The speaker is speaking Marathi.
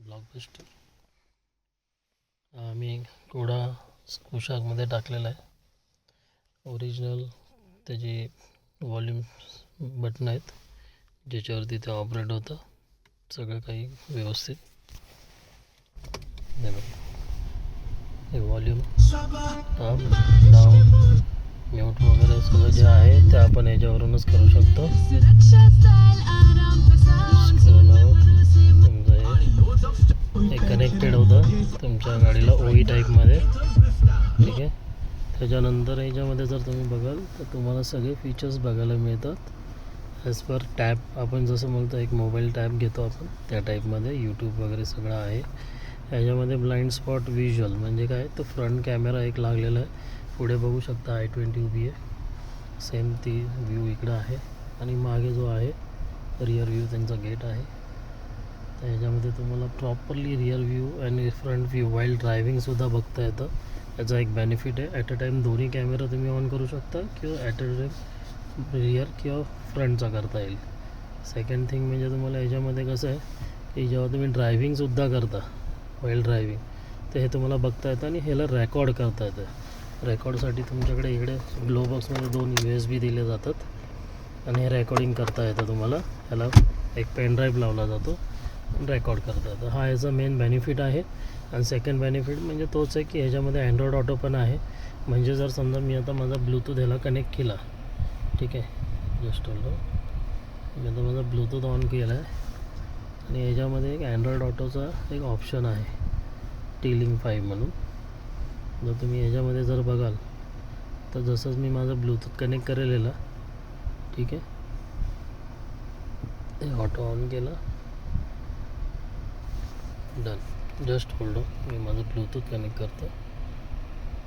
ब्लॉकबस्टर आम्ही कोडा कुशाकमध्ये टाकलेला आहे. ओरिजिनल त्याची वॉल्यूम बटन आहेत ज्याच्यावरती ते ऑपरेट होतं. सगळं काही व्यवस्थित. हे वॉल्यूम अप डाऊन म्यूट वगैरे सगळं जे आहे ते आपण याच्यावरूनच करू शकतो. हे कनेक्टेड होतं तुमच्या गाडीला ओई टाईपमध्ये. ठीक आहे. त्याच्यानंतर याच्यामध्ये जर तुम्ही बघाल तर तुम्हाला सगळे फीचर्स बघायला मिळतात ॲज पर टॅब. आपण जसं म्हणतो एक मोबाईल टॅब घेतो आपण त्या टाईपमध्ये यूट्यूब वगैरे सगळं आहे. याच्यामध्ये ब्लाइंड स्पॉट व्हिज्युअल म्हणजे काय, तर फ्रंट कॅमेरा एक लागलेला आहे. पुढे बघू शकता i20 उभी आहे. सेम ती व्ह्यू इकडं आहे. आणि मागे जो आहे रिअर व्ह्यू त्यांचा गेट आहे. तर ह्याच्यामध्ये तुम्हाला प्रॉपरली रिअर व्ह्यू आणि फ्रंट व्ह्यू वाईल ड्रायव्हिंगसुद्धा बघता येतं. याचा एक बेनिफिट आहे. ॲट अ टाईम दोन्ही कॅमेरा तुम्ही ऑन करू शकता किंवा ॲट अ टाईम रिअर किंवा फ्रंटचा करता येईल. सेकंड थिंग म्हणजे तुम्हाला याच्यामध्ये कसं आहे की जेव्हा तुम्ही ड्रायव्हिंगसुद्धा करता वाईल ड्रायव्हिंग तर हे तुम्हाला बघता येतं आणि ह्याला रेकॉर्ड करता येतं. रेकॉर्डसाठी तुमच्याकडे इकडे ग्लो बॉक्समध्ये 2 USB दिले जातात आणि हे रेकॉर्डिंग करता येतं तुम्हाला. ह्याला एक पेन ड्राईव्ह लावला जातो रेकॉर्ड करता येतं. हा याचा मेन बेनिफिट आहे. आणि सेकंड बेनिफिट म्हणजे तोच आहे की ह्याच्यामध्ये अँड्रॉइड ऑटो पण आहे. म्हणजे जर समजा मी आता माझा ब्लूटूथ ह्याला कनेक्ट केला, ठीक आहे, जस्ट मी आता माझा ब्लूटूथ ऑन केला आहे आणि याच्यामध्ये एक अँड्रॉइड ऑटोचा एक ऑप्शन आहे टी-लिंक 5 म्हणून. जर तुम्ही याच्यामध्ये जर बघाल तर जसंच मी माझा ब्लूटूथ कनेक्ट करेलेला, ठीक आहे, ऑटो ऑन केला, डन. जस्ट होल्ड ऑन, मी माझं ब्लूटूथ कनेक्ट करतो.